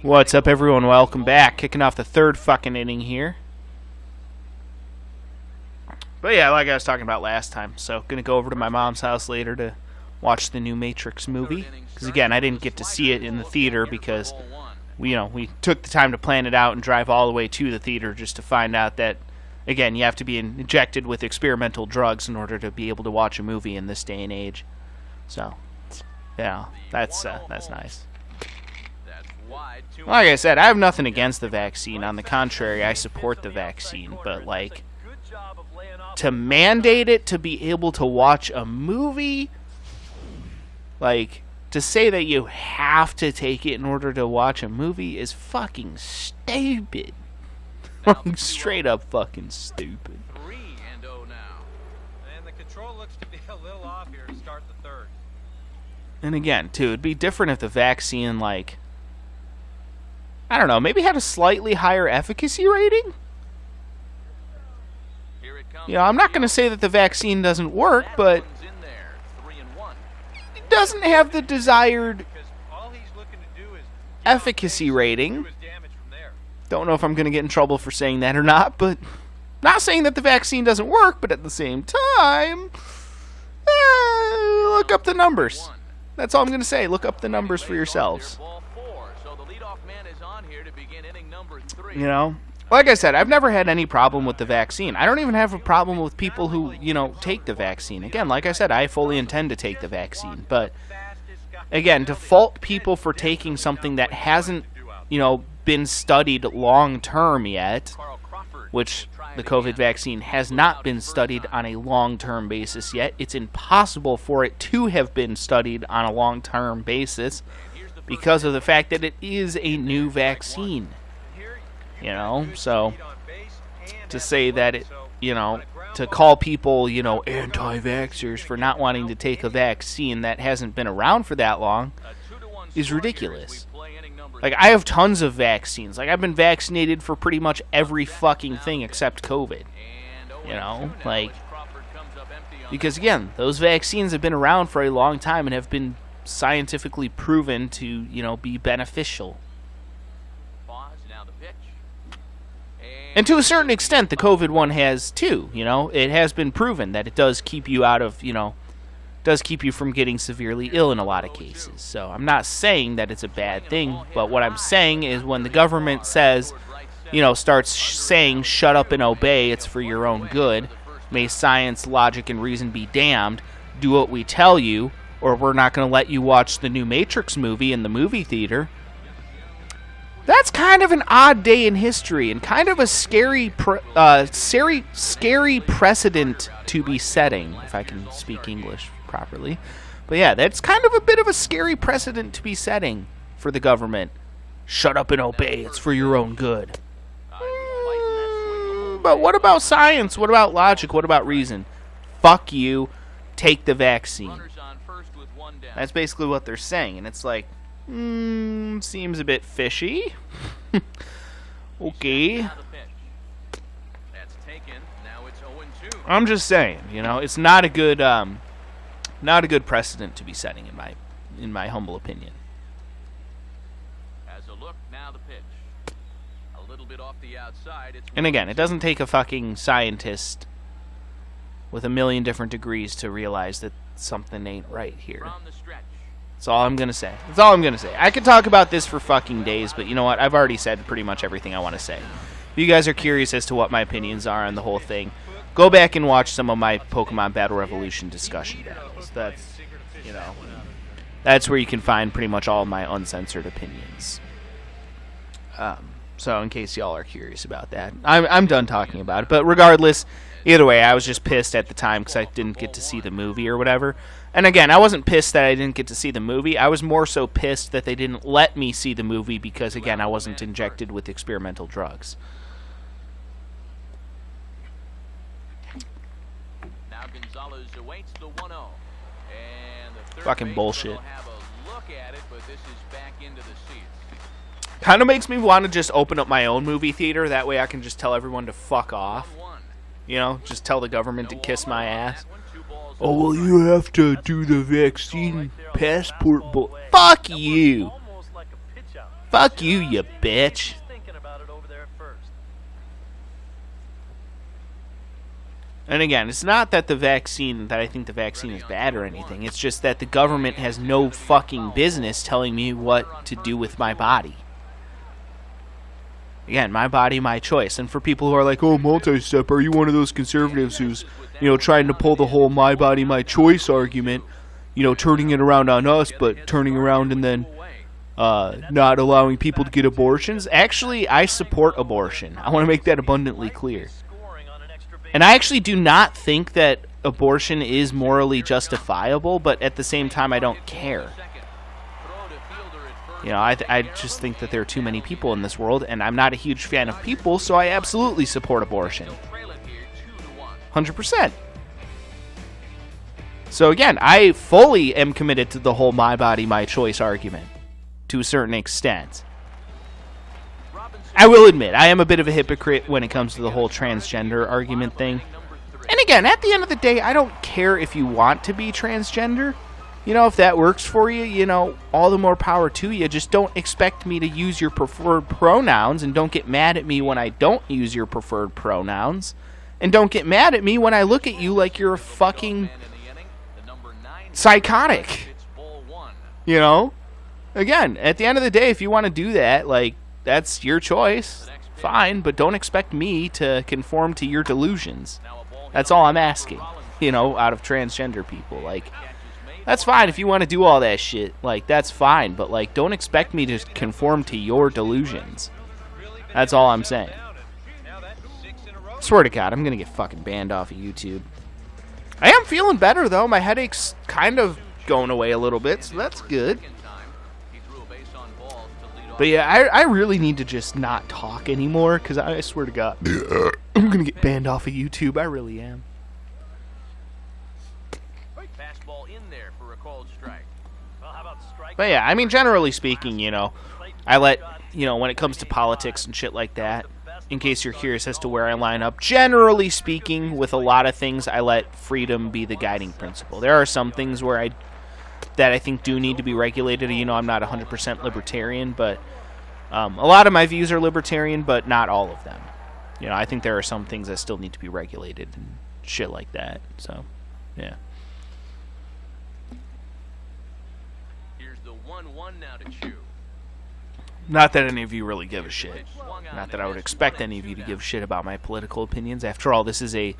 What's up, everyone? Welcome back. Kicking off the third fucking inning here. But yeah, like I was talking about last time, so gonna go over to my mom's house later to watch the new Matrix movie. Because again, I didn't get to see it in the theater because we took the time to plan it out and drive all the way to the theater just to find out that, again, you have to be injected with experimental drugs in order to be able to watch a movie in this day and age. So, yeah, that's nice. Like I said, I have nothing against the vaccine. On the contrary, I support the vaccine. But, like, to mandate it to be able to watch a movie, like, to say that you have to take it in order to watch a movie is fucking stupid. Straight up fucking stupid. 3-0 now. And the control looks to be a little off here to start the third. And again, too, it'd be different if the vaccine, like, I don't know, maybe had a slightly higher efficacy rating? I'm not going to say that the vaccine doesn't work, but it doesn't have the desired efficacy rating. Don't know if I'm going to get in trouble for saying that or not, but not saying that the vaccine doesn't work, but at the same time, look up the numbers. That's all I'm going to say. Look up the numbers for yourselves. Like I said, I've never had any problem with the vaccine. I don't even have a problem with people who, take the vaccine. Again, like I said, I fully intend to take the vaccine. But, again, to fault people for taking something that hasn't, been studied long-term yet, which the COVID vaccine has not been studied on a long-term basis yet. It's impossible for it to have been studied on a long-term basis because of the fact that it is a new vaccine. So to say that it, to call people, anti-vaxxers for not wanting to take a vaccine that hasn't been around for that long is ridiculous. Like, I have tons of vaccines. Like, I've been vaccinated for pretty much every fucking thing except COVID. Because again, those vaccines have been around for a long time and have been scientifically proven to, be beneficial. And to a certain extent, the COVID one has too. It has been proven that it does keep you out of, does keep you from getting severely ill in a lot of cases. So I'm not saying that it's a bad thing, but what I'm saying is when the government says, starts saying, shut up and obey, it's for your own good, may science, logic, and reason be damned, do what we tell you, or we're not going to let you watch the new Matrix movie in the movie theater. That's kind of an odd day in history and kind of a scary precedent to be setting, if I can speak English properly. But yeah, that's kind of a bit of a scary precedent to be setting for the government. Shut up and obey, it's for your own good. But what about science? What about logic? What about reason? Fuck you, take the vaccine. That's basically what they're saying, and it's like, seems a bit fishy. Okay. I'm just saying, it's not a good precedent to be setting in my humble opinion. And again, it doesn't take a fucking scientist with a million different degrees to realize that something ain't right here. That's all I'm going to say. That's all I'm going to say. I could talk about this for fucking days, but you know what? I've already said pretty much everything I want to say. If you guys are curious as to what my opinions are on the whole thing, go back and watch some of my Pokemon Battle Revolution discussion videos. That's where you can find pretty much all of my uncensored opinions. So in case y'all are curious about that, I'm done talking about it. But regardless, either way, I was just pissed at the time because I didn't get to see the movie or whatever. And again, I wasn't pissed that I didn't get to see the movie. I was more so pissed that they didn't let me see the movie because, again, I wasn't injected with experimental drugs. Now Gonzalez awaits the 1-0. And the third fucking bullshit. have a look at it, but this is back into the seats. Kind of makes me want to just open up my own movie theater. That way I can just tell everyone to fuck off. Just tell the government to kiss my ass. Oh, well, you have to do the vaccine passport. Fuck you. Fuck you, you bitch. Thinking about it over there at first. And again, it's not that I think the vaccine is bad or anything. It's just that the government has no fucking business telling me what to do with my body. Again, my body, my choice. And for people who are like, oh, multi-step, are you one of those conservatives who's, trying to pull the whole my body, my choice argument, turning it around on us, but turning around and then not allowing people to get abortions? Actually, I support abortion. I want to make that abundantly clear. And I actually do not think that abortion is morally justifiable, but at the same time, I don't care. I just think that there are too many people in this world, and I'm not a huge fan of people, so I absolutely support abortion. 100%. So again, I fully am committed to the whole my body, my choice argument, to a certain extent. I will admit, I am a bit of a hypocrite when it comes to the whole transgender argument thing. And again, at the end of the day, I don't care if you want to be transgender. If that works for you, all the more power to you. Just don't expect me to use your preferred pronouns, and don't get mad at me when I don't use your preferred pronouns. And don't get mad at me when I look at you like you're a fucking psychotic. Again, at the end of the day, if you want to do that, that's your choice. Fine, but don't expect me to conform to your delusions. That's all I'm asking, out of transgender people. That's fine if you want to do all that shit. That's fine, but, don't expect me to conform to your delusions. That's all I'm saying. Swear to God, I'm going to get fucking banned off of YouTube. I am feeling better, though. My headache's kind of going away a little bit, so that's good. But yeah, I really need to just not talk anymore, because I swear to God, I'm going to get banned off of YouTube. I really am. But yeah, I mean, generally speaking, I let, when it comes to politics and shit like that, in case you're curious as to where I line up, generally speaking, with a lot of things, I let freedom be the guiding principle. There are some things that I think do need to be regulated. I'm not 100% libertarian, but a lot of my views are libertarian, but not all of them. I think there are some things that still need to be regulated and shit like that. So, yeah. Here's the 1-1 now to chew. Not that any of you really give a shit. Not that I would expect any of you to give a shit about my political opinions. After all, this is a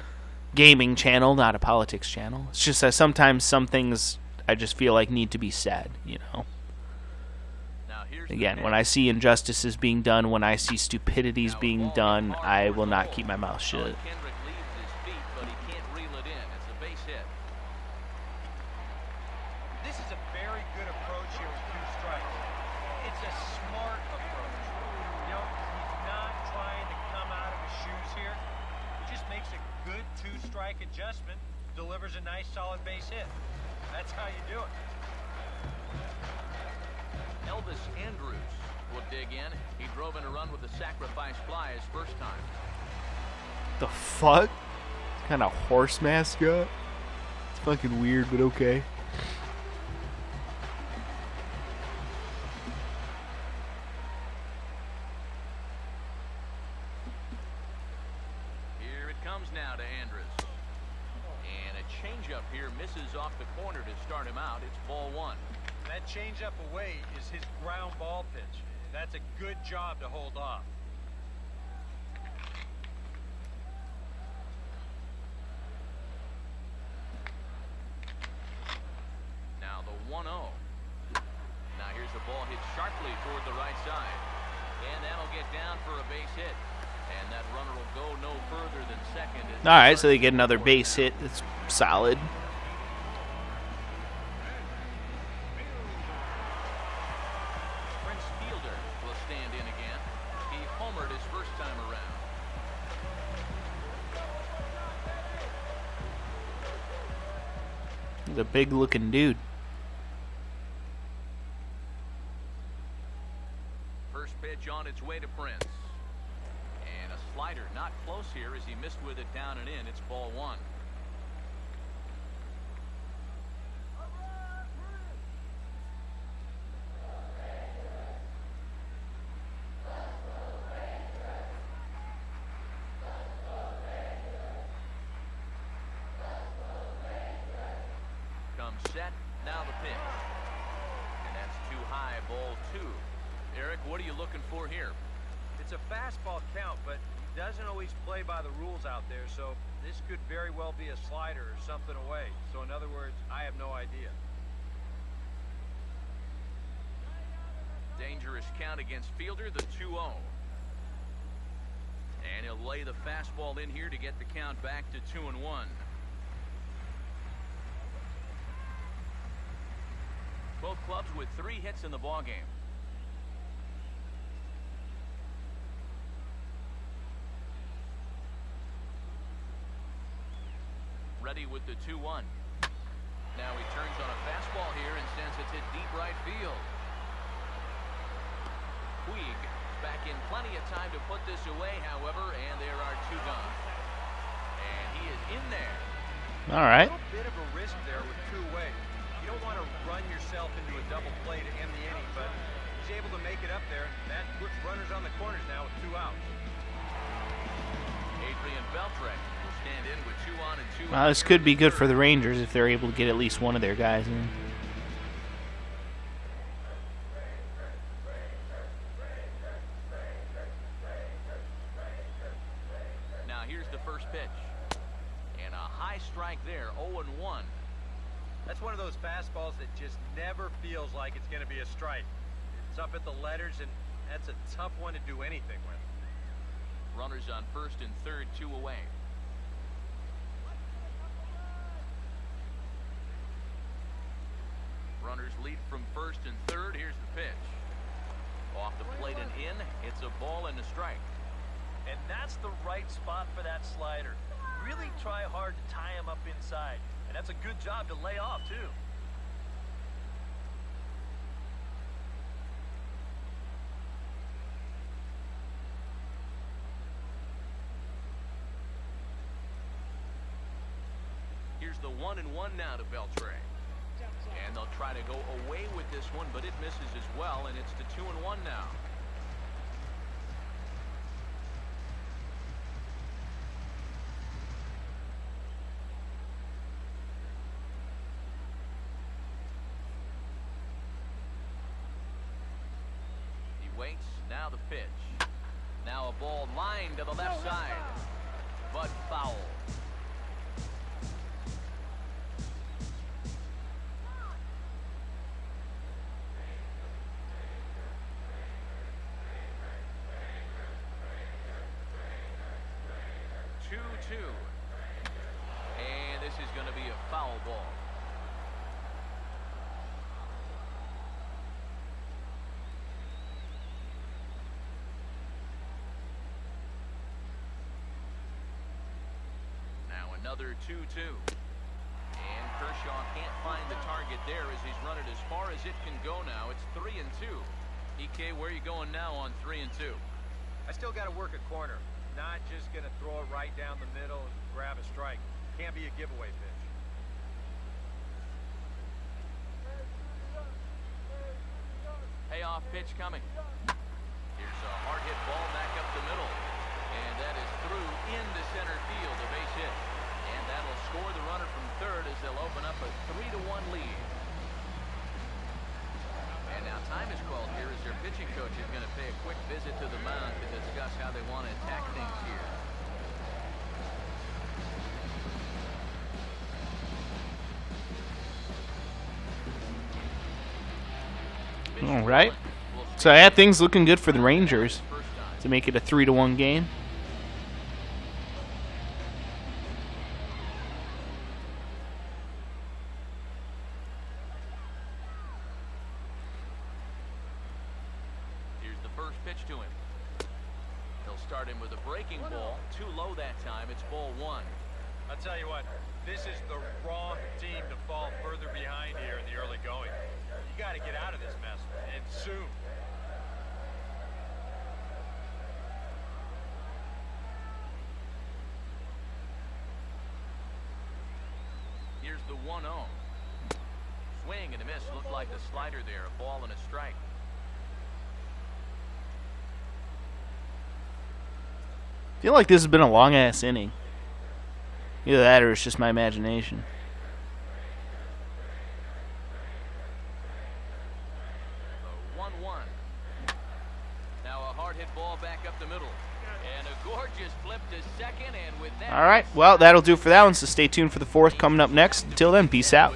gaming channel, not a politics channel. It's just that sometimes some things I just feel like need to be said, Again, when I see injustices being done, when I see stupidities being done, I will not keep my mouth shut. This is a very good approach here with 2 strikes. It's a smart approach. He's not trying to come out of his shoes here. He just makes a good 2-strike adjustment, delivers a nice solid base hit. That's how you do it. Elvis Andrews will dig in. He drove in a run with the sacrifice fly his first time. The fuck? What kind of horse mascot? It's fucking weird, but okay. Here it comes now to Andrews. And a changeup here misses off the corner to start him out. It's ball 1. That changeup away is his ground ball pitch. That's a good job to hold off. Now the 1-0. Now here's the ball hit sharply toward the right side. And that'll get down for a base hit. And that runner will go no further than second. Alright, so they get another base hit. It's solid. He's a big looking dude. First pitch on its way to Prince. And a slider not close here as he missed with it down and in. It's ball 1. set. Now the pitch. And that's too high, ball 2. Eric, what are you looking for here? It's a fastball count, but he doesn't always play by the rules out there, so this could very well be a slider or something away. So in other words, I have no idea. Dangerous count against fielder, the 2-0. And he'll lay the fastball in here to get the count back to 2-1. Both clubs with 3 hits in the ballgame. Ready with the 2-1. Now he turns on a fastball here and sends it to deep right field. Puig back in plenty of time to put this away, however, and there are 2 gone. And he is in there. All right. A little bit of a risk there with 2 away. You don't want to run yourself into a double play to end the inning, but he's able to make it up there. That puts runners on the corners now with 2 outs. Adrian Beltre will stand in with 2 on and 2 Well, this could be good for the Rangers if they're able to get at least one of their guys in. Now here's the first pitch. And a high strike there, 0-1. That's one of those fastballs that just never feels like it's going to be a strike. It's up at the letters, and that's a tough one to do anything with. Runners on first and third, 2 away. Runners lead from first and third. Here's the pitch. Off the plate and in. It's a ball and a strike. And that's the right spot for that slider. Really try hard to tie him up inside. And that's a good job to lay off, too. Here's the 1-1 now to Beltre. And they'll try to go away with this one, but it misses as well, and it's the 2-1 now. He waits, now the pitch. Now a ball lined to the left side, but foul. And this is going to be a foul ball. Now another 2-2. And Kershaw can't find the target there as he's run it as far as it can go now. It's 3-2. EK, where are you going now on 3-2? I still got to work a corner. Not just going to throw it right down the middle and grab a strike. Can't be a giveaway pitch. Payoff pitch coming. Here's a hard hit ball back up the middle. And that is through into center field, a base hit. And that'll score the runner from third as they'll open up a 3-1 lead. And now time is called here as their pitching coach is going to pay a quick visit to the mound to discuss how they want to attack things here. All right. So yeah, things looking good for the Rangers to make it a 3-1 game. Here's the first pitch to him. He'll start him with a breaking ball. Too low that time. It's ball 1. I'll tell you what, this is the wrong team to fall further behind here in the early going. You got to get out of this mess, and soon. Here's the 1-0. Swing and a miss. Looked like the slider there. A ball and a strike. I feel like this has been a long-ass inning. Either that or it's just my imagination. on one. Now a hard hit ball back up the middle. And a gorgeous flip to second, and with that. All right, well, that'll do for that one, so stay tuned for the fourth coming up next. Until then, peace out.